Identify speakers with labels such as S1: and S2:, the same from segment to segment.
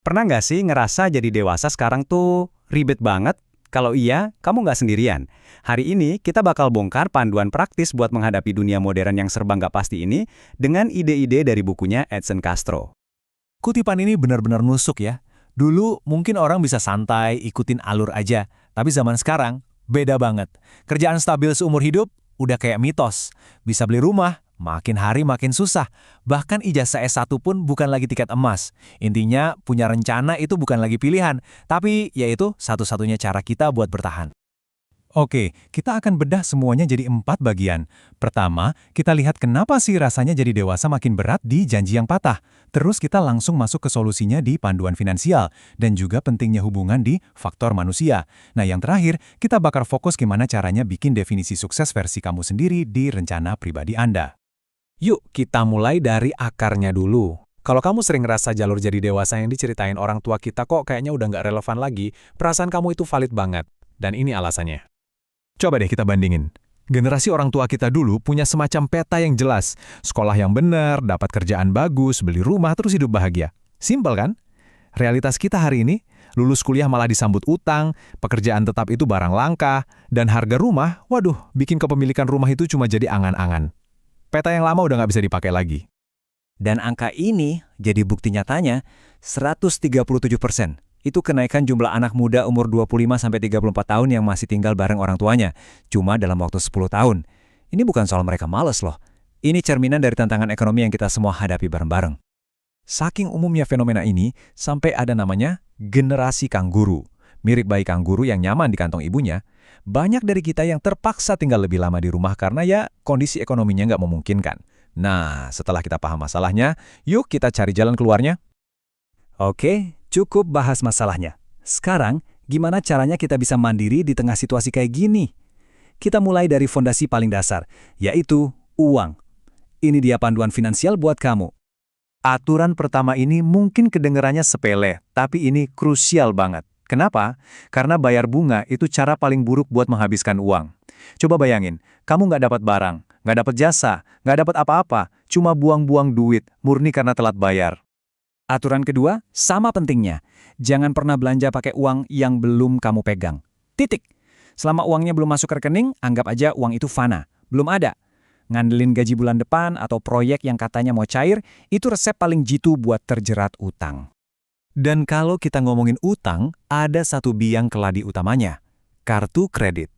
S1: Pernah nggak sih ngerasa jadi dewasa sekarang tuh ribet banget? Kalau iya, kamu nggak sendirian. Hari ini kita bakal bongkar panduan praktis buat menghadapi dunia modern yang serba nggak pasti ini dengan ide-ide dari bukunya Edson Castro.
S2: Kutipan ini benar-benar nusuk ya. Dulu mungkin orang bisa santai, ikutin alur aja. Tapi zaman sekarang, beda banget. Kerjaan stabil seumur hidup, udah kayak mitos. Bisa beli rumah, makin hari makin susah. Bahkan ijazah S1 pun bukan lagi tiket emas. Intinya, punya rencana itu bukan lagi pilihan. Tapi, yaitu satu-satunya cara kita buat bertahan. Oke, kita akan bedah semuanya jadi 4 bagian. Pertama, kita lihat kenapa sih rasanya jadi dewasa makin berat di janji yang patah. Terus kita langsung masuk ke solusinya di panduan finansial, dan juga pentingnya hubungan di faktor manusia. Nah yang terakhir, kita bakal fokus gimana caranya bikin definisi sukses versi kamu sendiri di rencana pribadi Anda.
S3: Yuk, kita mulai dari akarnya dulu. Kalau kamu sering ngerasa jalur jadi dewasa yang diceritain orang tua kita kok kayaknya udah nggak relevan lagi, perasaan kamu itu valid banget. Dan ini alasannya.
S2: Coba deh kita bandingin. Generasi orang tua kita dulu punya semacam peta yang jelas. Sekolah yang benar, dapat kerjaan bagus, beli rumah, terus hidup bahagia. Simpel kan? Realitas kita hari ini, lulus kuliah malah disambut utang, pekerjaan tetap itu barang langka, dan harga rumah, waduh, bikin kepemilikan rumah itu cuma jadi angan-angan. Peta yang lama udah nggak bisa dipakai lagi.
S1: Dan angka ini jadi bukti nyatanya 137%. Itu kenaikan jumlah anak muda umur 25-34 tahun yang masih tinggal bareng orang tuanya, cuma dalam waktu 10 tahun. Ini bukan soal mereka malas loh. Ini cerminan dari tantangan ekonomi yang kita semua hadapi bareng-bareng. Saking umumnya fenomena ini, sampai ada namanya generasi kangguru. Mirip bayi kangguru yang nyaman di kantong ibunya, banyak dari kita yang terpaksa tinggal lebih lama di rumah karena ya kondisi ekonominya nggak memungkinkan. Nah, setelah kita paham masalahnya, yuk kita cari jalan keluarnya. Oke, cukup bahas masalahnya. Sekarang, gimana caranya kita bisa mandiri di tengah situasi kayak gini? Kita mulai dari fondasi paling dasar, yaitu uang. Ini dia panduan finansial buat kamu. Aturan pertama ini mungkin kedengarannya sepele, tapi ini krusial banget. Kenapa? Karena bayar bunga itu cara paling buruk buat menghabiskan uang. Coba bayangin, kamu nggak dapat barang, nggak dapat jasa, nggak dapat apa-apa, cuma buang-buang duit, murni karena telat bayar. Aturan kedua, sama pentingnya. Jangan pernah belanja pakai uang yang belum kamu pegang. Titik. Selama uangnya belum masuk ke rekening, anggap aja uang itu fana. Belum ada. Ngandelin gaji bulan depan atau proyek yang katanya mau cair, itu resep paling jitu buat terjerat utang. Dan kalau kita ngomongin utang, ada satu biang keladi utamanya. Kartu kredit.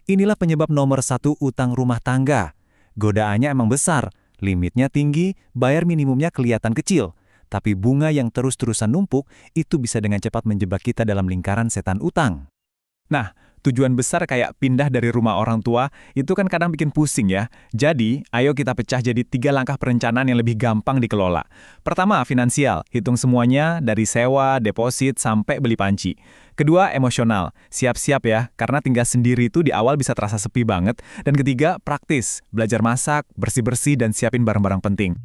S1: Inilah penyebab nomor 1 utang rumah tangga. Godaannya emang besar, limitnya tinggi, bayar minimumnya kelihatan kecil. Tapi bunga yang terus-terusan numpuk itu bisa dengan cepat menjebak kita dalam lingkaran setan utang. Nah, tujuan besar kayak pindah dari rumah orang tua itu kan kadang bikin pusing ya. Jadi, ayo kita pecah jadi 3 langkah perencanaan yang lebih gampang dikelola. Pertama, finansial. Hitung semuanya dari sewa, deposit, sampai beli panci. Kedua, emosional. Siap-siap ya, karena tinggal sendiri itu di awal bisa terasa sepi banget. Dan ketiga, praktis. Belajar masak, bersih-bersih, dan siapin barang-barang penting.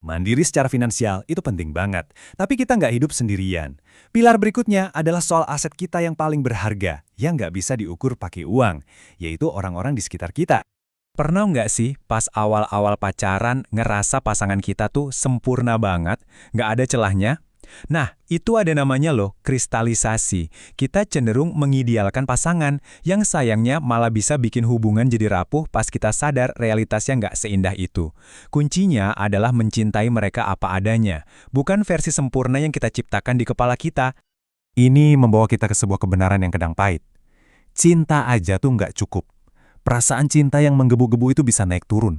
S1: Mandiri secara finansial itu penting banget, tapi kita nggak hidup sendirian. Pilar berikutnya adalah soal aset kita yang paling berharga, yang nggak bisa diukur pakai uang, yaitu orang-orang di sekitar kita. Pernah nggak sih pas awal-awal pacaran ngerasa pasangan kita tuh sempurna banget, nggak ada celahnya? Nah, itu ada namanya loh, kristalisasi. Kita cenderung mengidealkan pasangan, yang sayangnya malah bisa bikin hubungan jadi rapuh pas kita sadar realitasnya nggak seindah itu. Kuncinya adalah mencintai mereka apa adanya, bukan versi sempurna yang kita ciptakan di kepala kita. Ini membawa kita ke sebuah kebenaran yang kadang pahit. Cinta aja tuh nggak cukup. Perasaan cinta yang menggebu-gebu itu bisa naik turun.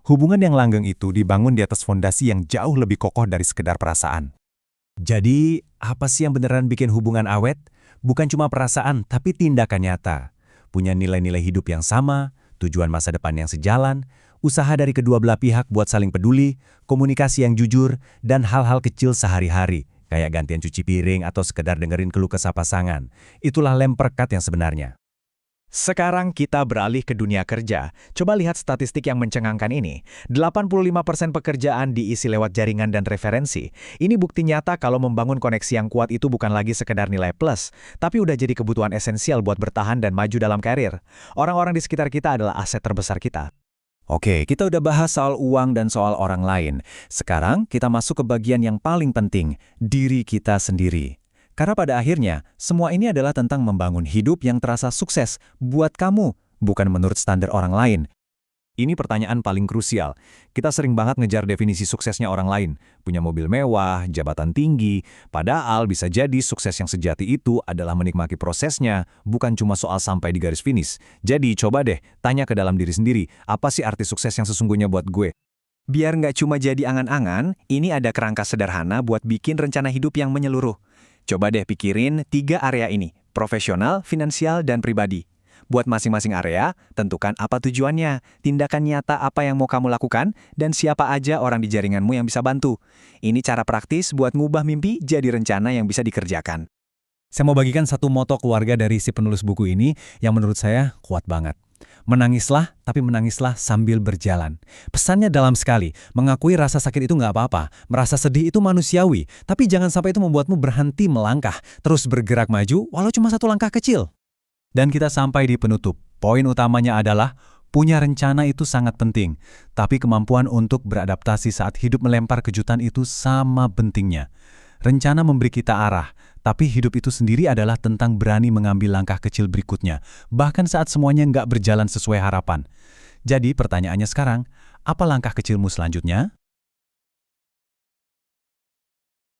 S1: Hubungan yang langgeng itu dibangun di atas fondasi yang jauh lebih kokoh dari sekedar perasaan. Jadi, apa sih yang beneran bikin hubungan awet? Bukan cuma perasaan, tapi tindakan nyata. Punya nilai-nilai hidup yang sama, tujuan masa depan yang sejalan, usaha dari kedua belah pihak buat saling peduli, komunikasi yang jujur, dan hal-hal kecil sehari-hari, kayak gantian cuci piring atau sekedar dengerin keluh kesah pasangan. Itulah lem perekat yang sebenarnya. Sekarang kita beralih ke dunia kerja. Coba lihat statistik yang mencengangkan ini. 85% pekerjaan diisi lewat jaringan dan referensi. Ini bukti nyata kalau membangun koneksi yang kuat itu bukan lagi sekedar nilai plus, tapi udah jadi kebutuhan esensial buat bertahan dan maju dalam karir. Orang-orang di sekitar kita adalah aset terbesar kita. Oke, kita udah bahas soal uang dan soal orang lain. Sekarang kita masuk ke bagian yang paling penting, diri kita sendiri. Karena pada akhirnya, semua ini adalah tentang membangun hidup yang terasa sukses buat kamu, bukan menurut standar orang lain. Ini pertanyaan paling krusial. Kita sering banget ngejar definisi suksesnya orang lain. Punya mobil mewah, jabatan tinggi. Padahal bisa jadi sukses yang sejati itu adalah menikmati prosesnya, bukan cuma soal sampai di garis finish. Jadi coba deh, tanya ke dalam diri sendiri, apa sih arti sukses yang sesungguhnya buat gue? Biar nggak cuma jadi angan-angan, ini ada kerangka sederhana buat bikin rencana hidup yang menyeluruh. Coba deh pikirin 3 area ini, profesional, finansial, dan pribadi. Buat masing-masing area, tentukan apa tujuannya, tindakan nyata apa yang mau kamu lakukan, dan siapa aja orang di jaringanmu yang bisa bantu. Ini cara praktis buat ngubah mimpi jadi rencana yang bisa dikerjakan. Saya mau bagikan satu moto keluarga dari si penulis buku ini yang menurut saya kuat banget. Menangislah, tapi menangislah sambil berjalan. Pesannya dalam sekali, mengakui rasa sakit itu nggak apa-apa, merasa sedih itu manusiawi, tapi jangan sampai itu membuatmu berhenti melangkah, terus bergerak maju walau cuma satu langkah kecil. Dan kita sampai di penutup. Poin utamanya adalah, punya rencana itu sangat penting, tapi kemampuan untuk beradaptasi saat hidup melempar kejutan itu sama pentingnya. Rencana memberi kita arah, tapi hidup itu sendiri adalah tentang berani mengambil langkah kecil berikutnya, bahkan saat semuanya nggak berjalan sesuai harapan. Jadi pertanyaannya sekarang, apa langkah kecilmu selanjutnya?